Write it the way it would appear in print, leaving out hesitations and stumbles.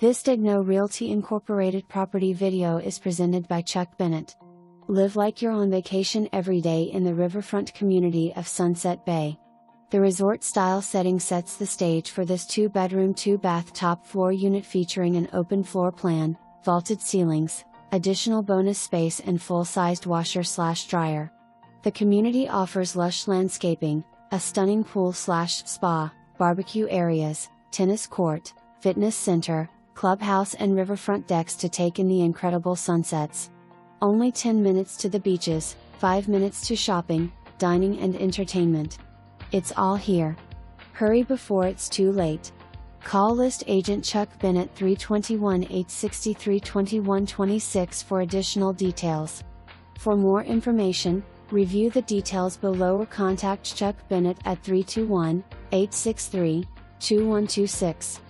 This Daignault Realty Incorporated property video is presented by Chuck Bennett. Live like you're on vacation every day in the riverfront community of Sunset Bay. The resort-style setting sets the stage for this 2-bedroom 2-bath top-floor unit featuring an open floor plan, vaulted ceilings, additional bonus space and full-sized washer/dryer. The community offers lush landscaping, a stunning pool/spa, barbecue areas, tennis court, fitness center, clubhouse and riverfront decks to take in the incredible sunsets. Only 10 minutes to the beaches, 5 minutes to shopping, dining and entertainment. It's all here. Hurry before it's too late. Call list agent Chuck Bennett 321-863-2126 for additional details. For more information, review the details below or contact Chuck Bennett at 321-863-2126.